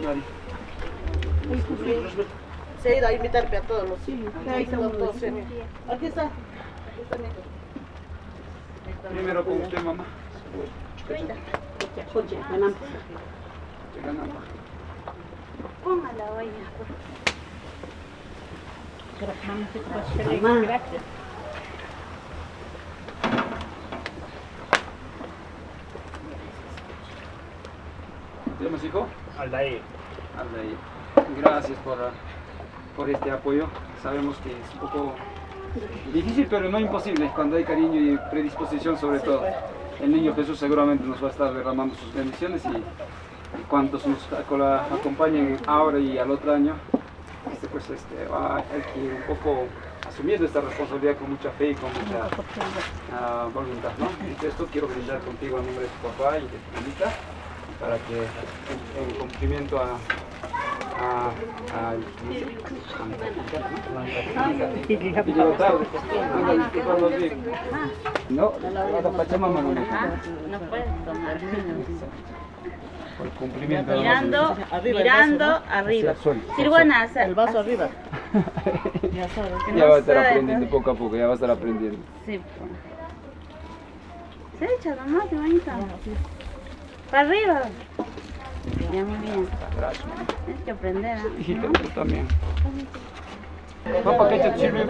Nadie. Se ha ido a invitarme a todos los. Sí, ahí estamos todos. Aquí está. Primero con usted, mamá. Ponga la olla. Gracias. ¿Tenemos hijo? Aldair. Aldair. Gracias por este apoyo. Sabemos que es un poco difícil, pero no imposible cuando hay cariño y predisposición sobre todo. El niño Jesús seguramente nos va a estar derramando sus bendiciones y cuantos nos acompañen ahora y al otro año, hay que ir un poco asumiendo esta responsabilidad con mucha fe y con mucha voluntad, ¿no? Y esto quiero brindar contigo a nombre de tu papá y de tu mamita, para que en cumplimiento no, la Pachamama no puedes tomar. por cumplimiento Mirando arriba. Sirbuenas. El vaso arriba. Ya sabes. Ya va a estar aprendiendo poco a poco, ya va a estar aprendiendo. Sí. Se echa nomás, qué bonito. Para arriba. Ya muy bien. Tienes que aprender, ¿eh? Hijita, tú también. Papá, ¿qué te sirve?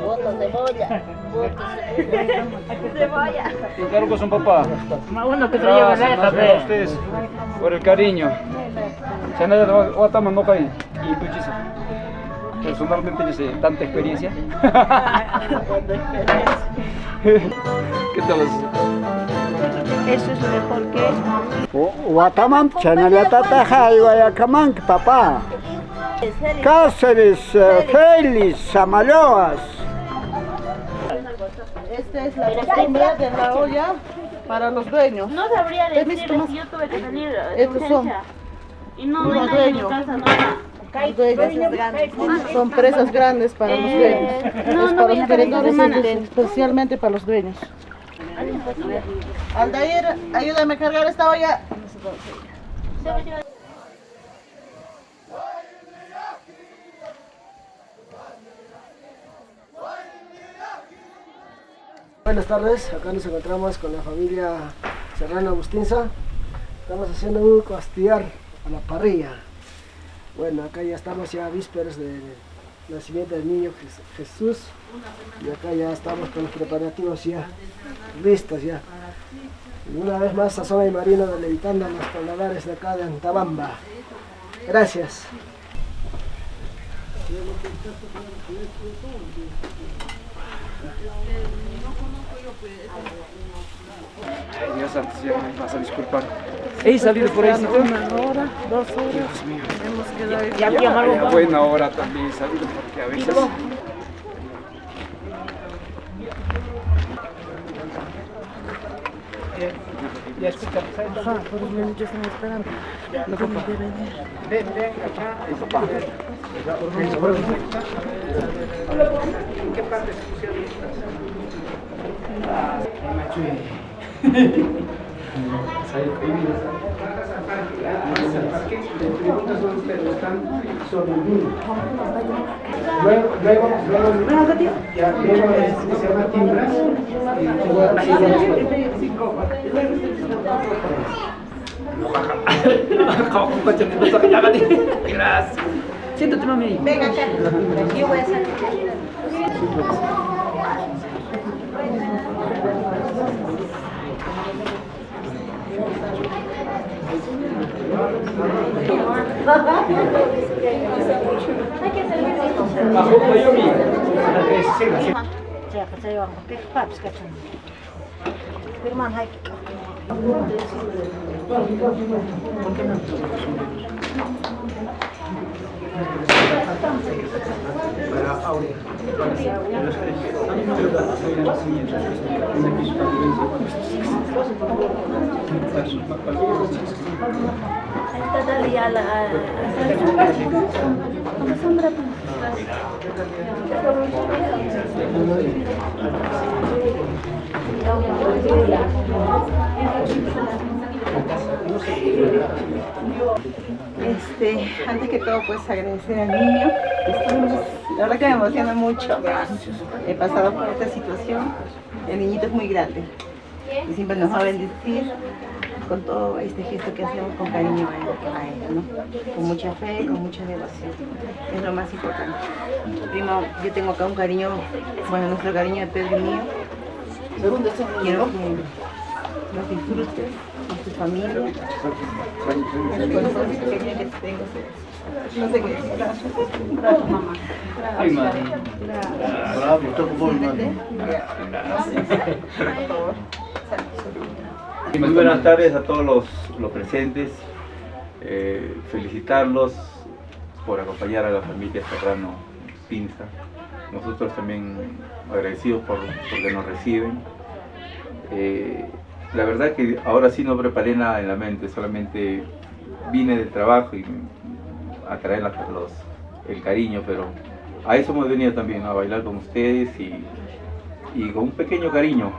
Botas de cebolla. Cebolla. Te encargo con papá. Más bueno que se lleva Gracias a ustedes por el cariño. Se han dado a tomar no cae y puchisa. Personalmente yo sé tanta experiencia. ¿Qué tal? Eso es lo mejor que es. Guatamam, Chanayatata, Guayacaman, papá. Cáceres, Félix, Samaloas. Esta es la costumbre de la olla para los dueños. No sabría decirles Permiso, si yo tuve que salir de estos son urgencia. Y no hay los nadie en mi dueños. casa, no. Los dueños. Son presas grandes para los dueños. no Es voy para a los estar en tenedores, semana. especialmente para los dueños. Aldair, ayúdame a cargar esta olla. Buenas tardes, acá nos encontramos con la familia Serrano Agustinza. Estamos haciendo un costillar a la parrilla. Bueno, acá ya estamos ya vísperas del nacimiento del niño Jesús. Y acá ya estamos con los preparativos ya listos ya. Y una vez más, Sazón y Marino deleitando a los pobladores de acá de Antabamba. Gracias. Ay, Dios santo, ya me vas a disculpar. He salido por ahí. Una hora, 2 horas. Dios mío. Hemos quedado ahí. Ya a buena hora también he salido porque a veces... Ya escucha. Ajá, por los niños están esperando. No tienen que venir. Ven acá. ¿En qué parte se pusieron estas? Preguntas son ustedes, están sobre el vino. Luego se llama timbras. Gracias. Siéntate, mami. Venga acá. Yo voy a salir. Está dale a la sombra. Antes que todo, pues agradecer al niño. La verdad que me emociona mucho. He pasado por esta situación. El niñito es muy grande y siempre nos va a bendecir con todo este gesto que hacemos con cariño a él, ¿no? Con mucha fe, con mucha devoción. Es lo más importante. Primo, yo tengo acá un cariño, bueno, nuestro cariño de Pedro y mío. Quiero que los disfrutes con tu familia, con todo este cariño que tengo. No sé qué decir. Gracias, mamá. Ay, madre. Bravo, toco por mi madre. Por favor. Muy buenas tardes a todos los presentes. Felicitarlos por acompañar a la familia Serrano Ustinza. Nosotros también agradecidos porque nos reciben. La verdad que ahora sí no preparé nada en la mente, solamente vine del trabajo y a traer el cariño, pero a eso hemos venido también, a bailar con ustedes y con un pequeño cariño.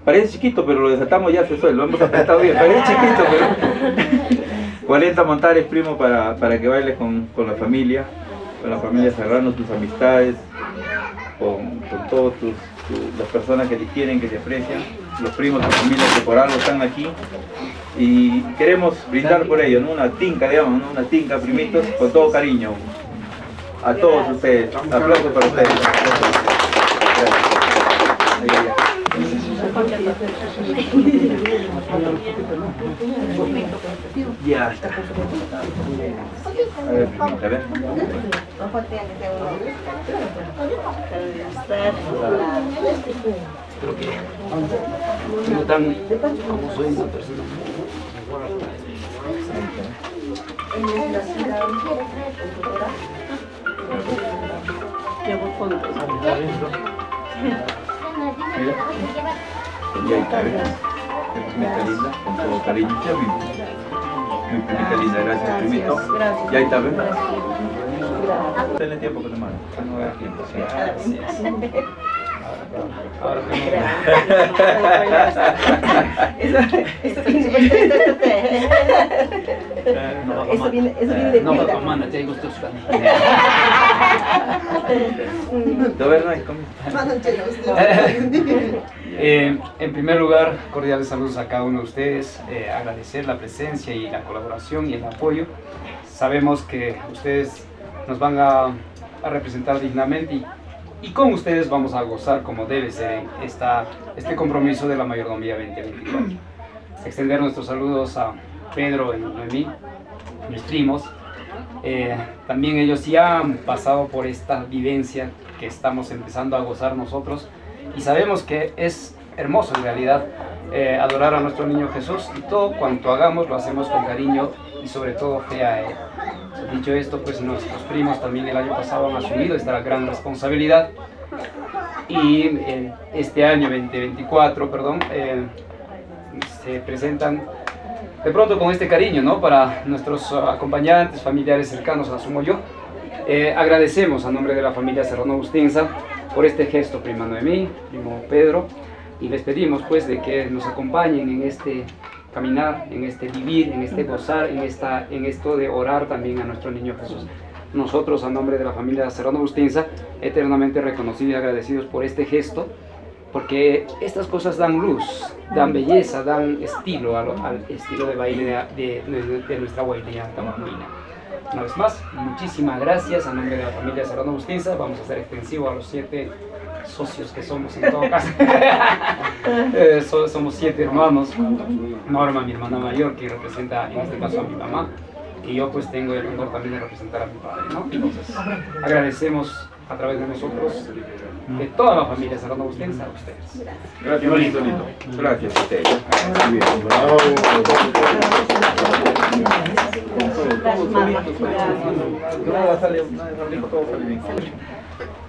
Parece chiquito, pero lo desatamos ya se suele, lo hemos apretado bien. Parece chiquito, pero 40 montares, primo, para que bailes con la familia Serrano, tus amistades, con todas las personas que te quieren, que te aprecian, los primos, tu familia que por algo están aquí. Y queremos brindar por ellos, ¿no? Una tinca, digamos, ¿no? Una tinca, primitos, con todo cariño. A todos ustedes. Aplausos para ustedes. Ya está. A ver, a ver. Creo que no tan como soy una persona. Ya está, ¿ves? Primita linda, con todo cariño. Mi primita linda, gracias, primito. Ya está, ¿ves? Tenle tiempo que te mando. No hagas tiempo, sí. Ahora Eso viene de no, vida. mamá, te gusta en primer lugar, cordiales saludos a cada uno de ustedes, agradecer la presencia y la colaboración y el apoyo. Sabemos que ustedes nos van a representar dignamente y con ustedes vamos a gozar como debe ser este compromiso de la Mayordomía 2024. Extender nuestros saludos a Pedro y Noemí, mis primos. También ellos ya han pasado por esta vivencia que estamos empezando a gozar nosotros y sabemos que es hermoso en realidad adorar a nuestro niño Jesús y todo cuanto hagamos lo hacemos con cariño y sobre todo fe a Él. Dicho esto, pues nuestros primos también el año pasado han asumido esta gran responsabilidad y este año 2024, se presentan de pronto con este cariño, ¿no? Para nuestros acompañantes, familiares cercanos, asumo yo. Agradecemos a nombre de la familia Serrano Ustinza por este gesto, prima Noemí, primo Pedro, y les pedimos pues de que nos acompañen en este caminar, en este vivir, en este gozar, en esto de orar también a nuestro niño Jesús. Nosotros, a nombre de la familia Serrano Ustinza, eternamente reconocidos y agradecidos por este gesto, porque estas cosas dan luz, dan belleza, dan estilo al estilo de baile de nuestra guainía tahuantina. Una vez más, muchísimas gracias a nombre de la familia Serrano Ustinza. Vamos a hacer extensivo a los 7 socios que somos en todo caso. Somos 7 hermanos. Norma, mi hermana mayor, que representa en este caso a mi mamá, y yo pues tengo el honor también de representar a mi padre, ¿no? Entonces, agradecemos a través de nosotros, de toda la familia Serrano Ustinza, a ustedes. Gracias, bonito, lindo. Gracias a ustedes. Muy bien.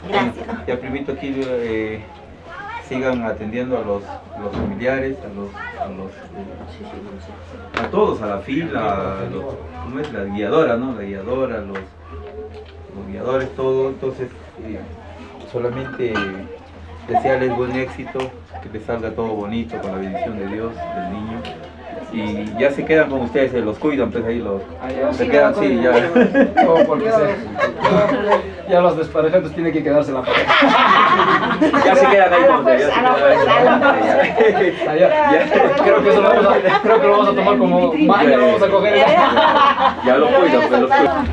Gracias. Ya primito aquí sigan atendiendo a los familiares, a todos, a la fila, ¿cómo es? La guiadora, ¿no? La guiadora, los guiadores, todo. Entonces, solamente desearles buen éxito, que les salga todo bonito con la bendición de Dios, del niño. y ya se quedan con ustedes, se los cuidan, pues ahí los se ya. quedan, sí, ya. Oh, porque ya los desparejados tienen que quedarse en la pareja. Ya se quedan ahí con ustedes, ya se quedan ahí. Creo que eso lo vamos a tomar como maña, vamos a coger eso. Ya los cuidan, pues los cuidan.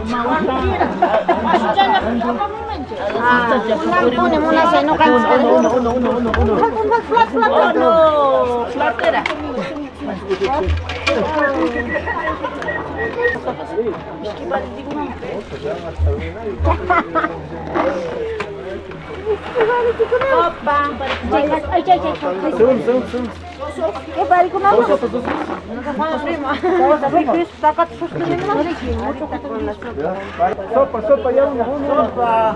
Sopa, ya una sopa.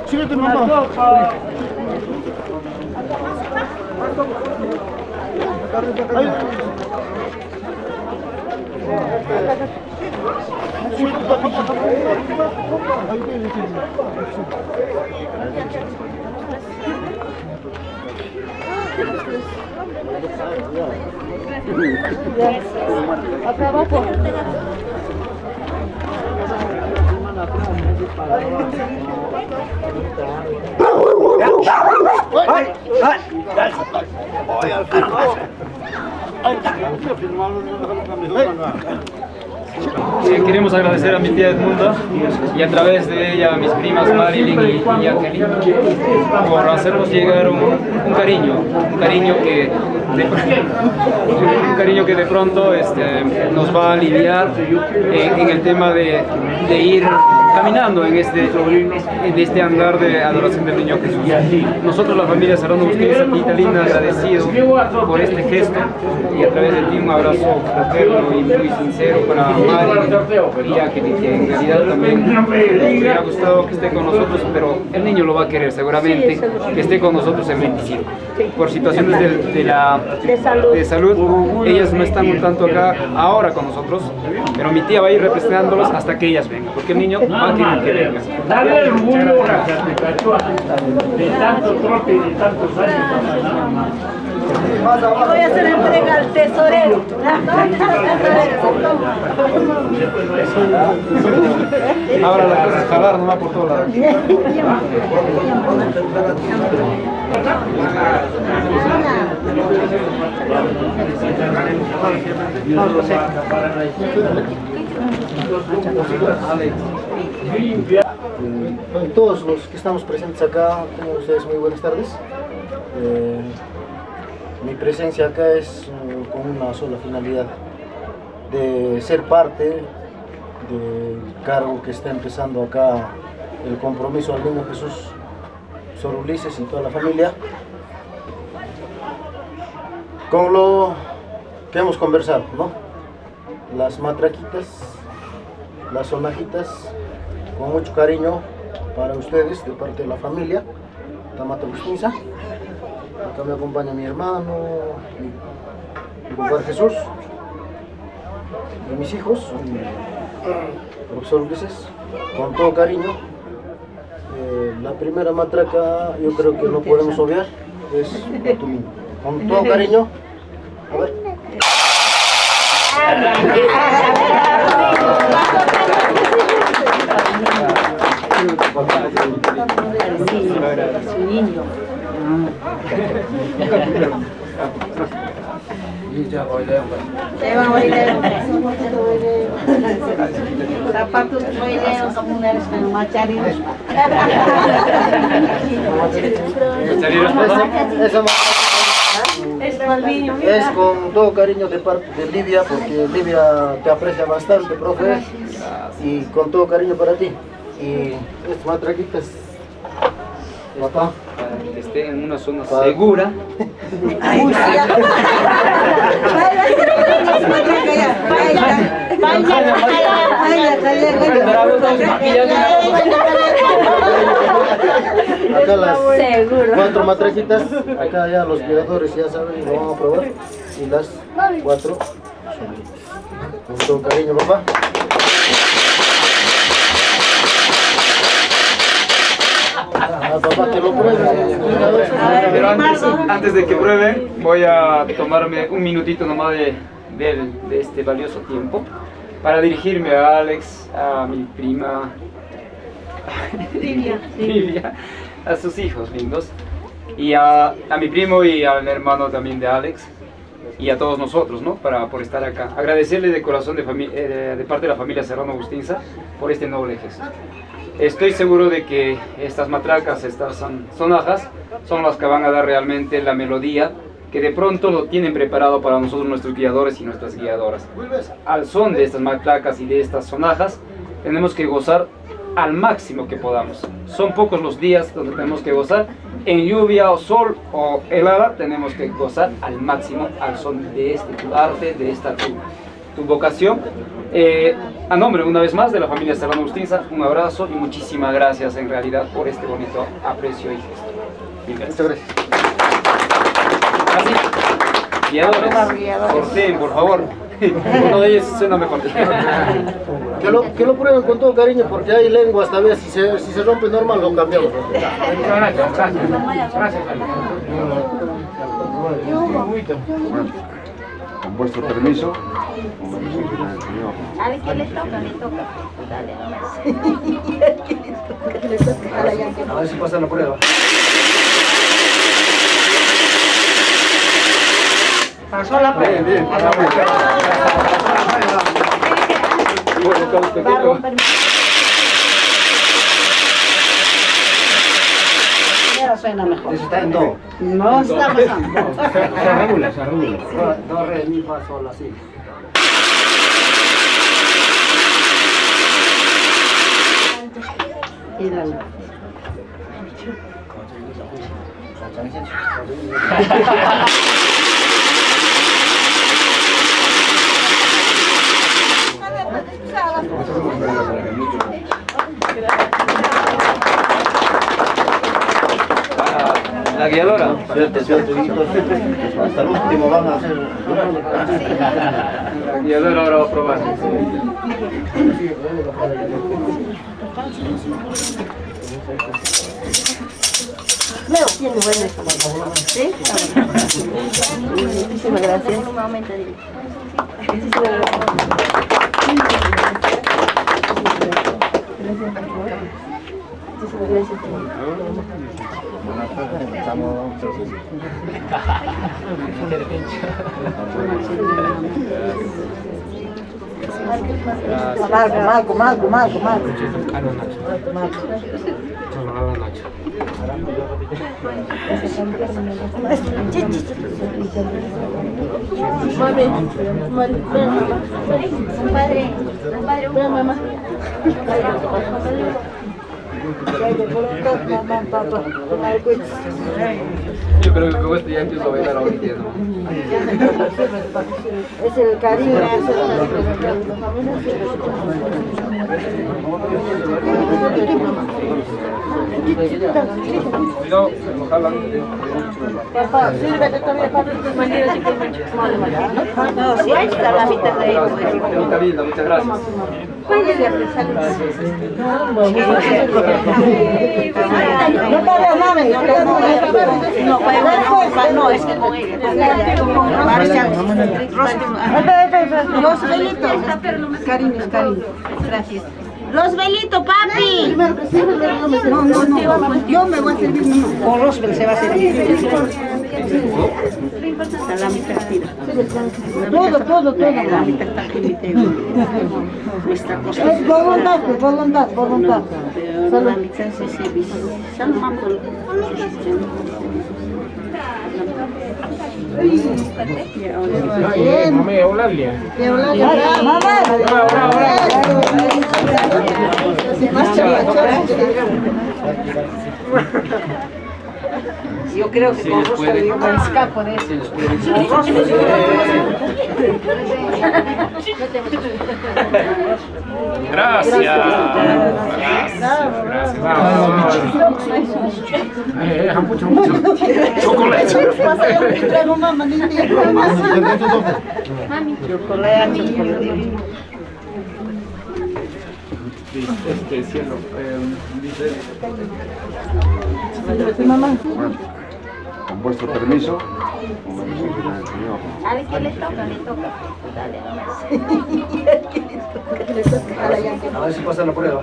Síguete, mamá. Sopa. Acá abajo. Queremos agradecer a mi tía Edmunda y a través de ella a mis primas Marilyn y Jacqueline por hacernos llegar un cariño que de pronto nos va a aliviar en el tema de ir caminando en este andar de adoración del Niño Jesús. Nosotros, la familia Serrano Bustinza, Tita Linda, agradecido por este gesto y a través de ti un abrazo fraterno y muy sincero para Mari y Jacqueline, que en realidad también nos hubiera gustado que esté con nosotros, pero el niño lo va a querer seguramente, que esté con nosotros el 25. Por situaciones de salud, ellas no están un tanto acá ahora con nosotros, pero mi tía va a ir representándolos hasta que ellas vengan, porque el niño va a querer que vengan. Dale el orgullo a de tanto trote y de tantos años. Voy a hacer entrega al tesorero. Ahora la cosa es jalar nomás por todos lados. Todos los que estamos presentes acá, tengan ustedes muy buenas tardes. Mi presencia acá es con una sola finalidad, de ser parte del cargo que está empezando acá, el compromiso al Niño Jesús, Sor Ulises y toda la familia, con lo que hemos conversado, ¿no? Las matraquitas, las sonajitas, con mucho cariño para ustedes de parte de la familia Tamata Bustinza. Acá me acompaña mi hermano, mi compadre Jesús, y mis hijos, el profesor Ulises, con todo cariño. La primera matraca yo creo que no podemos obviar, es Patumín. Con todo cariño, a ver. Zapatos boileos, mujeres con macharinos. Es con todo cariño de parte de Livia, porque Livia te aprecia bastante, profe, y con todo cariño para ti. Y estas matraquitas, papá, Para que esté en una zona segura. acá las 4 matraquitas, acá ya los cuidadores ya saben, lo vamos a probar, y las 4 con todo cariño, papá. Papá, que lo pruebe. Pero antes de que prueben, voy a tomarme un minutito nomás de de este valioso tiempo para dirigirme a Alex, a mi prima Livia, a sus hijos lindos, y a mi primo y al hermano también de Alex, y a todos nosotros, ¿no? Por estar acá. Agradecerle de corazón de parte de la familia Serrano Bustinza por este noble gesto. Estoy seguro de que estas matracas, estas sonajas, son las que van a dar realmente la melodía que de pronto lo tienen preparado para nosotros nuestros guiadores y nuestras guiadoras. Al son de estas matracas y de estas sonajas, tenemos que gozar al máximo que podamos. Son pocos los días donde tenemos que gozar. En lluvia o sol o helada, tenemos que gozar al máximo al son de este tu arte, de esta tu vocación. A nombre una vez más de la familia Serrano Bustinza, un abrazo y muchísimas gracias en realidad por este bonito aprecio y gesto. Muchas gracias. Así, guiadores, sorteen por favor. Uno de ellos suena mejor. Que lo prueben con todo cariño, porque hay lenguas también, si se rompe normal lo cambiamos. Gracias. Con vuestro permiso. A ver, ¿qué le toca? Le toca. Dale, A ver si pasa la prueba. Pasó la prueba. Bien. Va a romper. Primero suena mejor. Eso está en do. No está pasando. Se regula. Do, re, mi, fa, sol, así. Míralo. La guiadora. Suerte, hijitos. Hasta el último van a hacer. La guiadora ahora va a probar. Leo, tiene buena esta mano. ¿Sí? Muchísimas gracias. un momento, dile. Muchísimas Marco. Mamá. Yo creo que con esto ya empiezo a bailar ahorita, ¿no? Es el cariño. Cuidado, ojalá. Papá, sírvete también, papá. No, sí, ahí está la mitad de ahí. Está linda, muchas gracias. No, es que con ella. Los velitos. Cariños. Gracias. Los velitos, papi. No. Yo me voy a servir uno. Con Rosbel se va a servir. Salami tira. Todo. Salami es voluntad. Salami yo creo que con Rosbel yo me escapo de eso. Gracias. Mucho. Chocolate. Con Con vuestro permiso. ¿Sabes qué le toca? Le toca. Dale, A ver si pasa la prueba.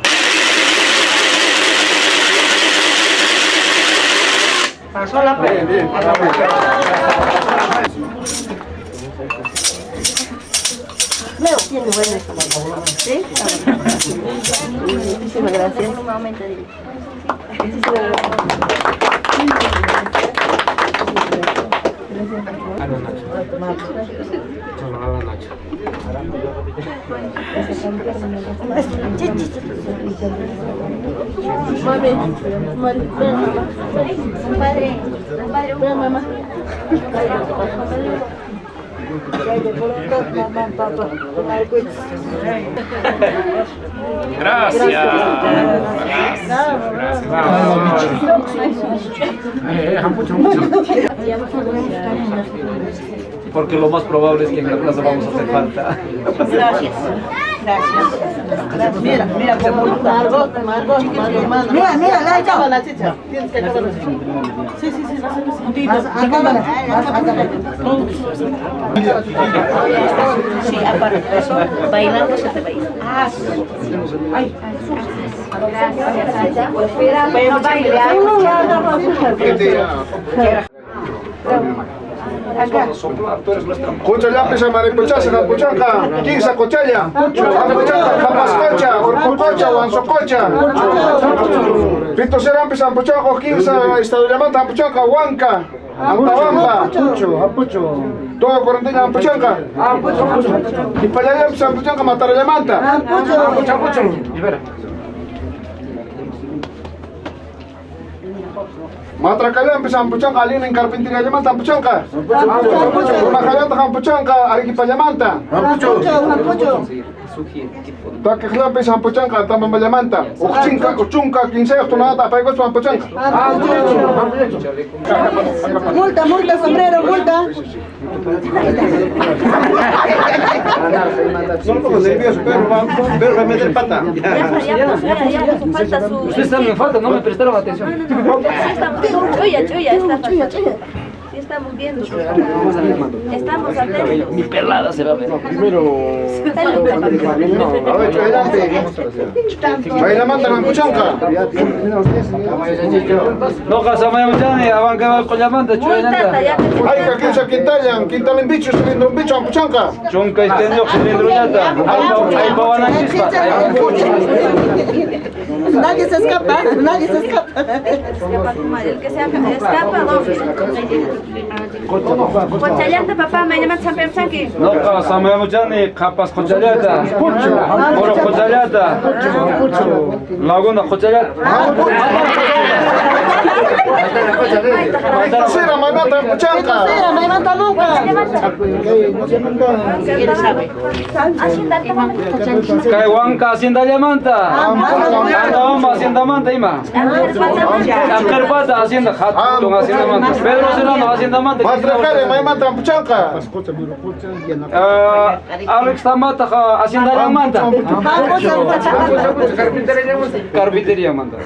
Pasó la prueba. Bien. Leo, tiene buena esta. ¿Sí? Muchísimas gracias. Porque lo más probable es que en la plaza vamos a hacer falta. Gracias. Mira cómo está. Margot, mira, la acaba la chicha. Tienes que acabar la chicha. Sí, acábala. Sí, aparte de eso, bailando se te baila. Ay. Gracias. Pues mira, no Concha ya pisa maripochaza, campuchanca, 15 cochaya, campuchanca, capascocha, orcococha, guanzococha. Pito serán pisa campuchanca, 15 estado llamanta, campuchanca, huanca, antabamba. Todo cuarentena campuchanca. Y para allá pisa campuchanca, matar llamanta. Matrakalyan bisa ampuchanka alin ng karpinteria llamanta ampuchanka. Makalan ta ampuchanka ariki pa llamanta. Ampucho. Takaklan bisa ampuchanka tama llamanta. Uchunka 15 tonata pa ikos ampuchanka. Multa, sombrero, multa. Son un poco nerviosos, pero va a meter pata. Ustedes están en falta, no me prestaron atención. Chuya, está fácil. Sí, estamos viendo. Estamos atentos. Mi pelada se va a ver. Primero. A ver, adelante. Baila manta campuchanca. No, casa mañana, abanca con la manta, Ay, que 15 quintalan bicho, cilindro bicho ampuchanca. Chunca estendió cilindro ñata. Ahí va a chispa. Nadie se escapa. El que se escapa, doble. Cochallanta, papá, me llaman Champemchaki. No, casa mañana, capas cochallata. Oro cochallata. Laguna cochallata. Sera manata ampuchanca. Levanta nunca. Kaiwanka hacienda llamanta. Andabamba hacienda manta ima. Amkerpata hacienda hatun hacienda manta. Pedro Serrano hacienda manta. Matracale, may manta ampuchanca. Alex Tamata hacienda llamanta. Carpintería manta.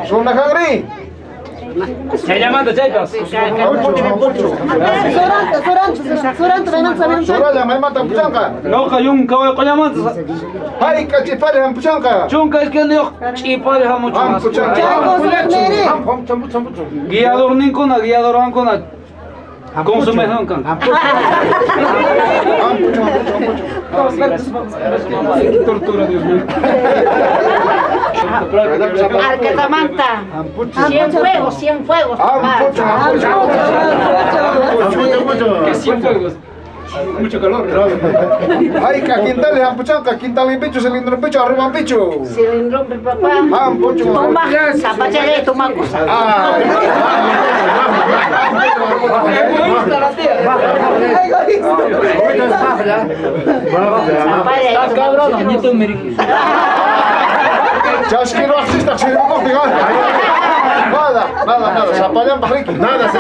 Son la cagri. Se llamanta chaipas. Soraya, may manta ampuchanca. Loca yung kaway ko llamanta. Ay, cachipale ampuchanca. Chunka es que no chipale ha mucho más. Guiador ninkuna, guiador ancona. Consume nunca. Tortura, Dios mío. Arquetamanta. 100 fuegos. Que 100 fuegos. Mucho calor. Ay, que quintales ampuchanca, quintales bicho, cilindro bicho, arriba bicho. Cilindro, papá. Ampucho. Toma, zapachale, toma cosa. Egoísta la tía. Estás cabrón, nieto meriquis. Chasquero artista, sirve contigo. Nada, zapallan barriqui. Nada,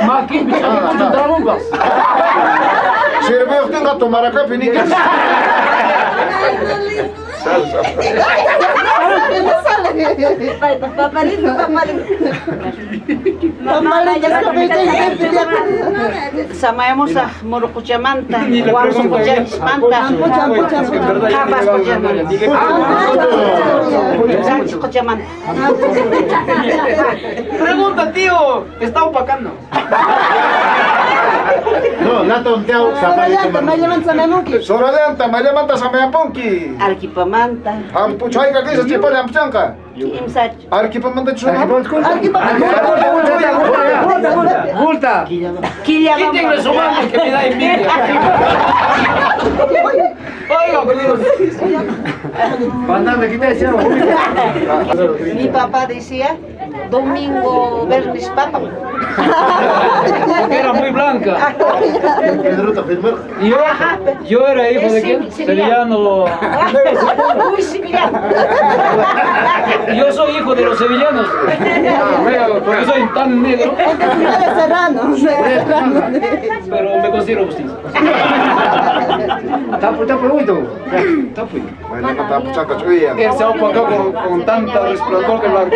Maquín, bicho, mucho trabucas. sirve usted a tomar acá, piniques. Papalito. Samayamos a Morocuchamanta, Guampuchamanta, Capas Cochamanta. Pregunta, tío, está opacando. No, la tonteado. Soralanta, Mayamanta, Samayapunki. Arquipamanta, Ampuchaica, ¿qué es este pala Ampuchanca? Kimsach, Arquipamanta Chuna. Multa. Quítenle su mano que me da envidia. Oiga, Pandame, ¿qué te decía? mi papá decía, domingo, viernes, papa. porque era muy blanca. Y yo era hijo de quién? Sevillano. Muy similar. Yo soy hijo de los sevillanos. Porque soy tan negro. Pero me considero justicia. Tapu, muito. Bueno, no está Ampuchanca Chuya. Él se ha opacado con tanta resplandor que blanco.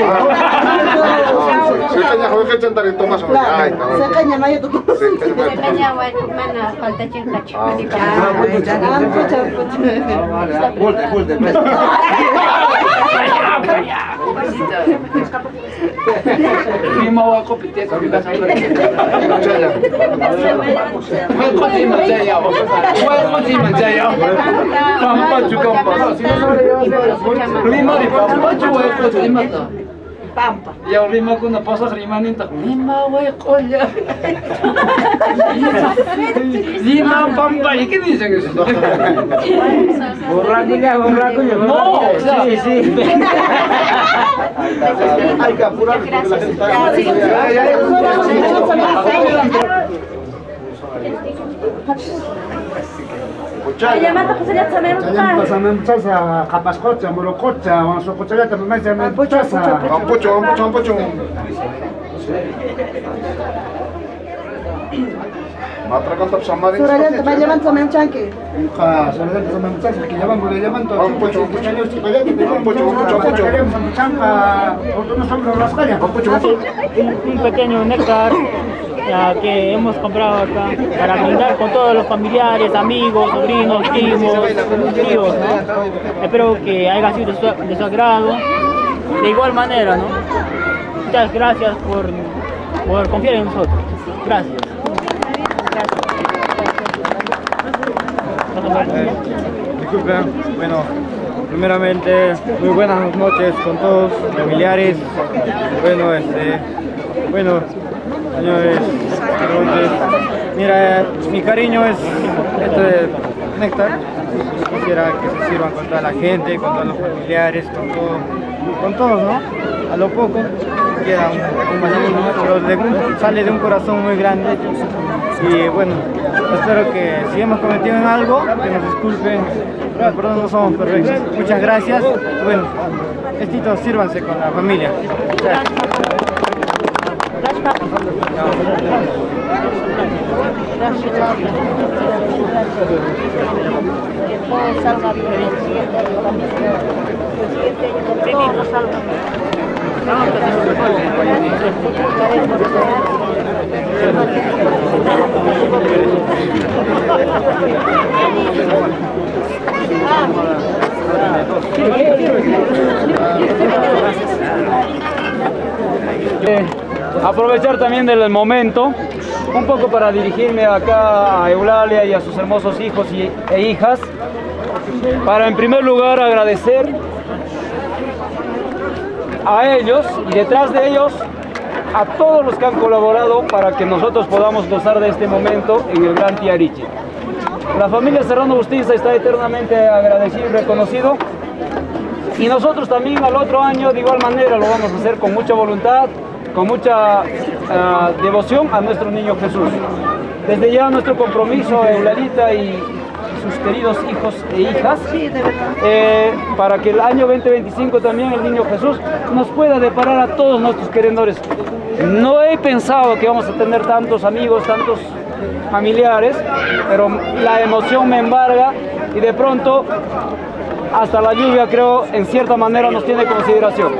Se caña, joder, que chantar en Tomás. Ay, cabrón. Mi mamá compite con mi casa. Pampa. Ya rima con una pasa rimanita. Lima, güey, colla. Lima, pampa. ¿Y qué dicen eso? Borracuña. No, o sea, sí. Hay que apurar porque la gente está. Muchacha, capascocha, morococha, mansococha, también muchacha. Ampucho. Matra con Tapsamarin. Sorayanta, me llaman también chanque. Solamente son muchachas que llaman, le llaman todos. Ampucho. Un pequeño néctar que hemos comprado acá para brindar con todos los familiares, amigos, sobrinos, primos, tíos, ¿no? Espero que haya sido de su agrado. De igual manera, ¿no? Muchas gracias por confiar en nosotros. Gracias. Disculpen, bueno, primeramente, muy buenas noches con todos, familiares, bueno, señores, mira, mi cariño es este néctar, quisiera que se sirvan con toda la gente, con todos los familiares, con todos, ¿no? A lo poco queda un vasito, pero sale de un corazón muy grande y bueno, espero que si hemos cometido en algo, que nos disculpen, perdón, no somos perfectos. Muchas gracias, bueno, estitos, sírvanse con la familia. Aprovechar también del momento, un poco para dirigirme acá a Eulalia y a sus hermosos hijos e hijas, para en primer lugar agradecer a ellos y detrás de ellos a todos los que han colaborado para que nosotros podamos gozar de este momento en el Gran Tiariche. La familia Serrano Bustiza está eternamente agradecido y reconocido, y nosotros también al otro año de igual manera lo vamos a hacer con mucha voluntad, con mucha devoción a nuestro niño Jesús. Desde ya nuestro compromiso, Eulalita y sus queridos hijos e hijas, para que el año 2025 también el niño Jesús nos pueda deparar a todos nuestros querendores. No he pensado que vamos a tener tantos amigos, tantos familiares, pero la emoción me embarga y de pronto hasta la lluvia, creo, en cierta manera nos tiene consideración.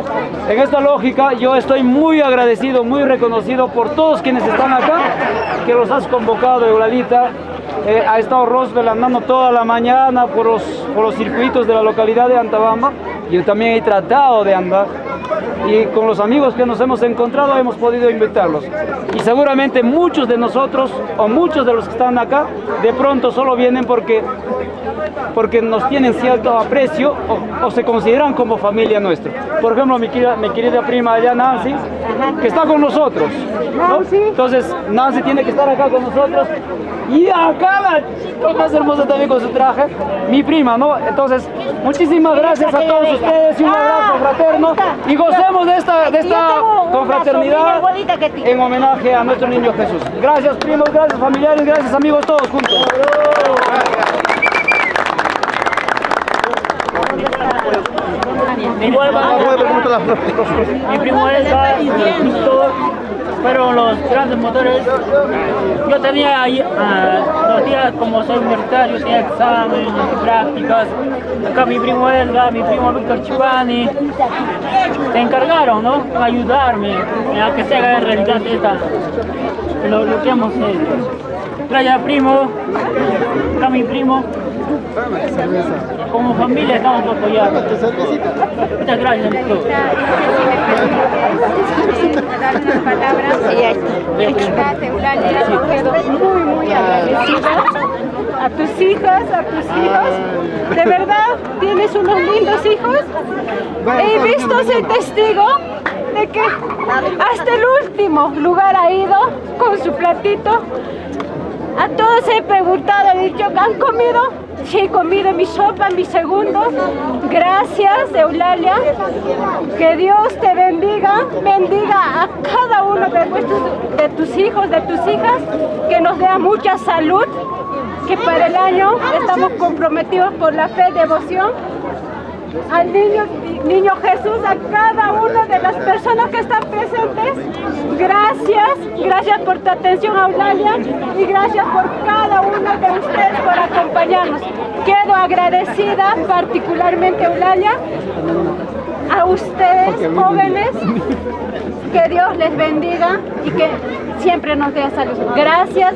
En esta lógica, yo estoy muy agradecido, muy reconocido por todos quienes están acá, que los has convocado, Eulalita. Ha estado Rosbel andando toda la mañana por los circuitos de la localidad de Antabamba. Yo también he tratado de andar y con los amigos que nos hemos encontrado hemos podido invitarlos. Y seguramente muchos de nosotros o muchos de los que están acá de pronto solo vienen porque nos tienen cierto aprecio o se consideran como familia nuestra. Por ejemplo, mi querida prima allá, Nancy, que está con nosotros, ¿no? Entonces Nancy tiene que estar acá con nosotros. Y acá la chica más hermosa también con su traje, mi prima, ¿no? Entonces, muchísimas gracias a todos ustedes y un abrazo fraterno y gocemos de esta confraternidad en homenaje a nuestro niño Jesús. Gracias primos, gracias familiares, gracias amigos, todos juntos. Mi primo Elsa, el pintor, fueron los grandes motores. Yo tenía 2 días como soy universitario, tenía exámenes y prácticas. Acá mi primo Elsa, mi primo Víctor Chivani se encargaron, ¿no?, de ayudarme a que se haga en realidad lo que hemos hecho. Gracias primo, acá mi primo. Como familia estamos apoyando. Muchas gracias a todos. Dar unas palabras. Eulalia, quedo muy agradecida a tus hijos. De verdad, tienes unos lindos hijos. He visto, soy testigo de que hasta el último lugar ha ido con su platito. A todos he preguntado, he dicho, ¿han comido? Sí, he comido mi sopa, mi segundo. Gracias, Eulalia. Que Dios te bendiga a cada uno de tus hijos, de tus hijas, que nos dé mucha salud, que para el año estamos comprometidos por la fe, devoción al niño Jesús, a cada una de las personas que están presentes. Gracias por tu atención, Eulalia, y gracias por cada uno de ustedes por acompañarnos. Quedo agradecida particularmente, Eulalia, a ustedes jóvenes, que Dios les bendiga y que siempre nos dé salud. Gracias.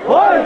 Wali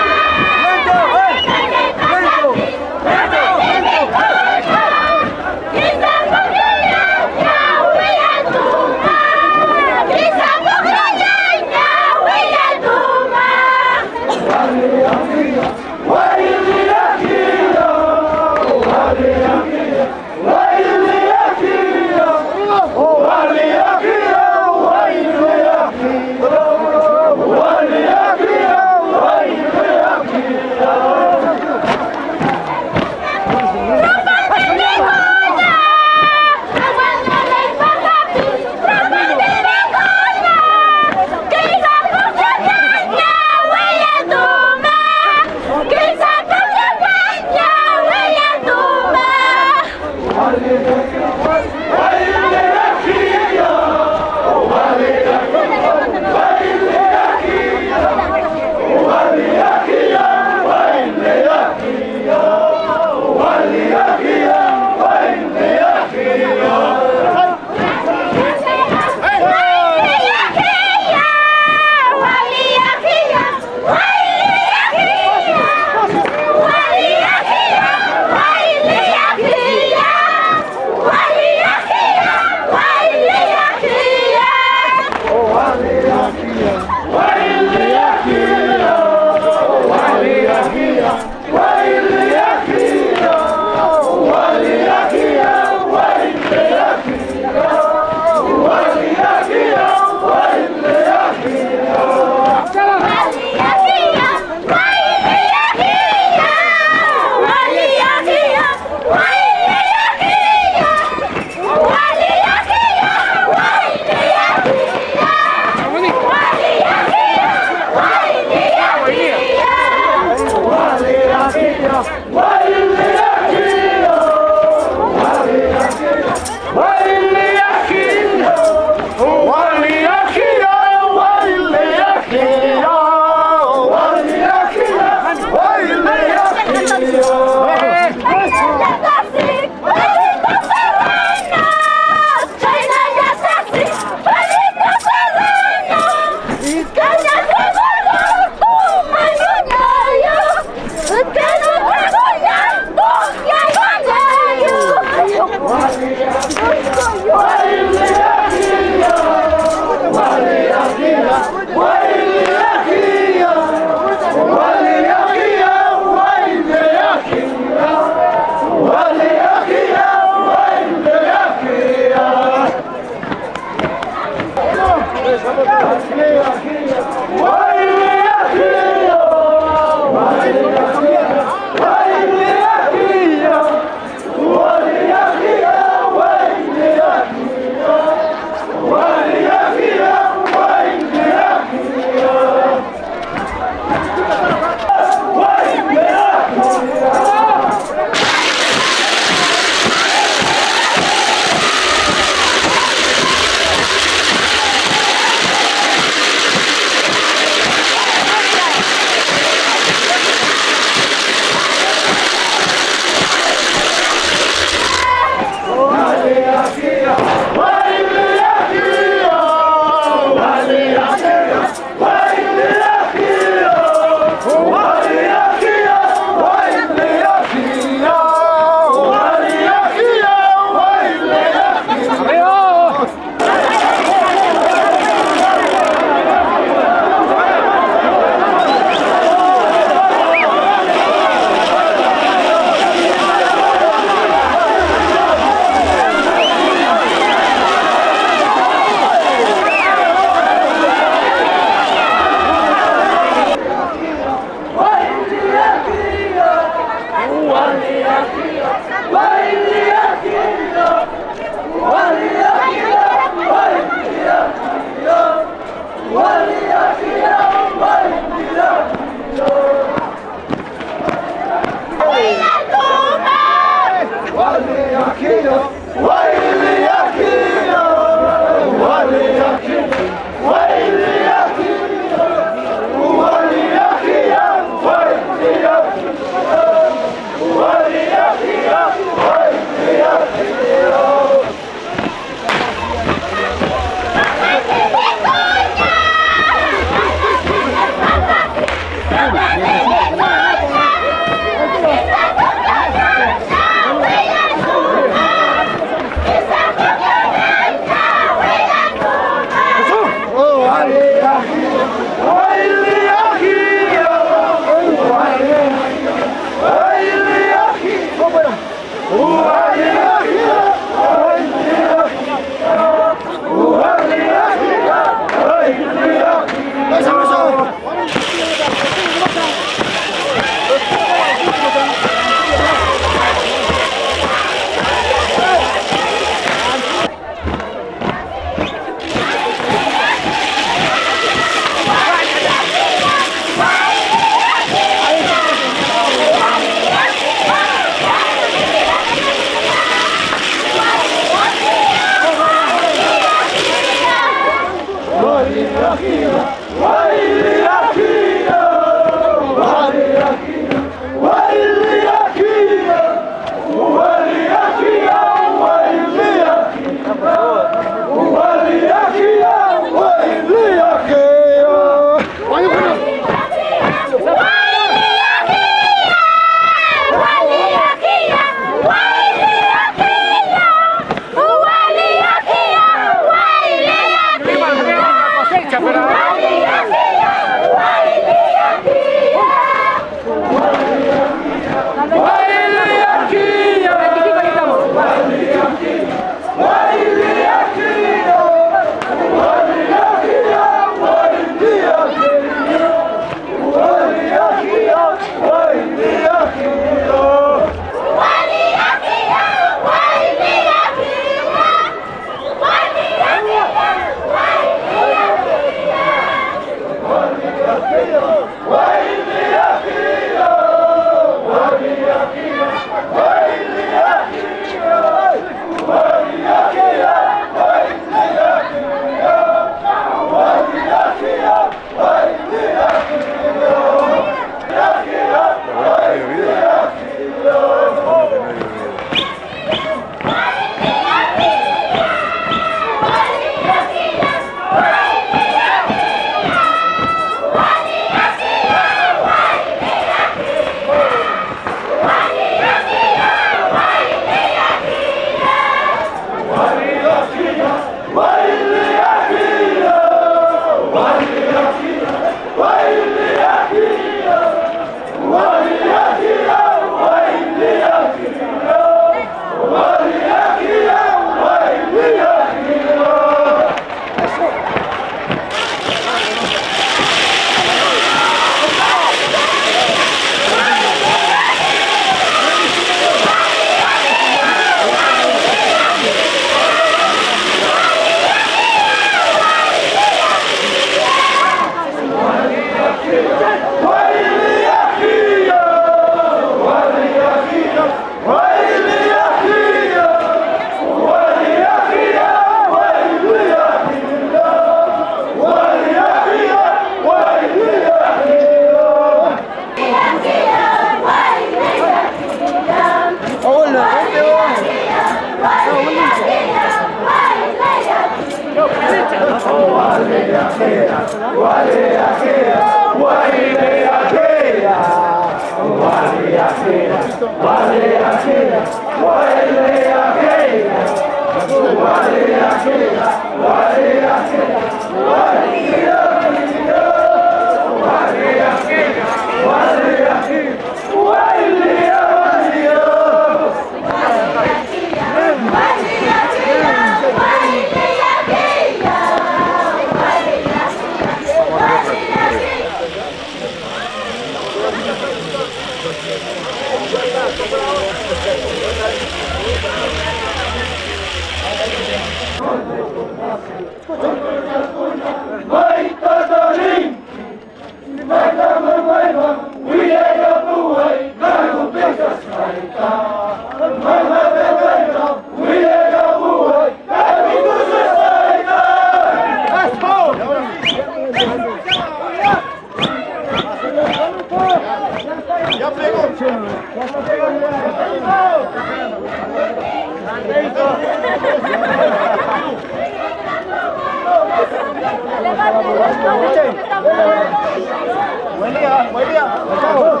Buen día, buen día. Chao.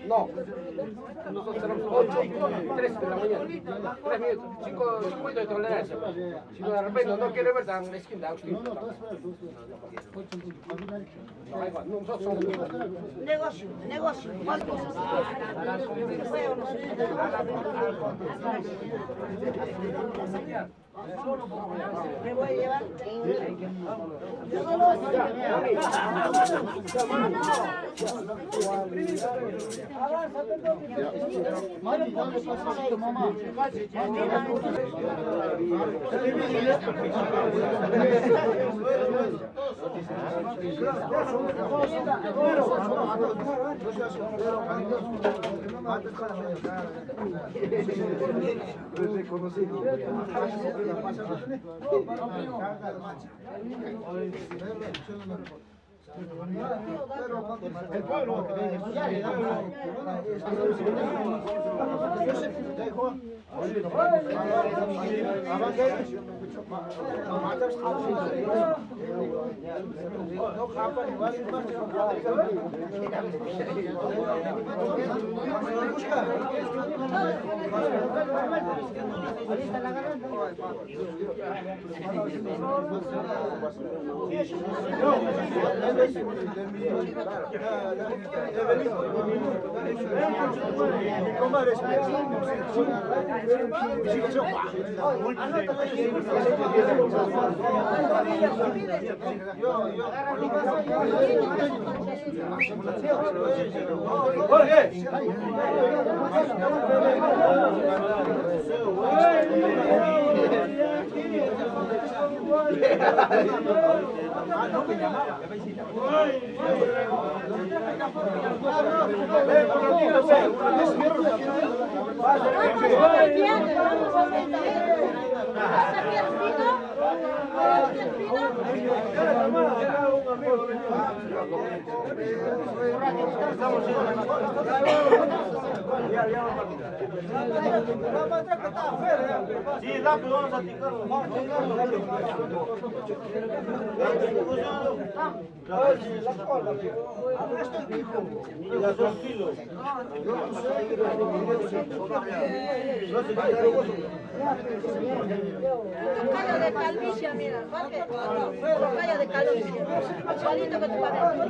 No. Nosotros tenemos 8, 3 de la mañana. 3 minutos, 5 minutos de tolerancia. Si no de repente no quiere ver, dan la esquina. Nosotros somos Negocio. Me voy a llevar. El pueblo Estamos Sí, rápido, vamos a picar. Tranquilo. Tocayo de calvicie, mira, Jorge. Tocayo de calvicie. Solito que tú vas a ver.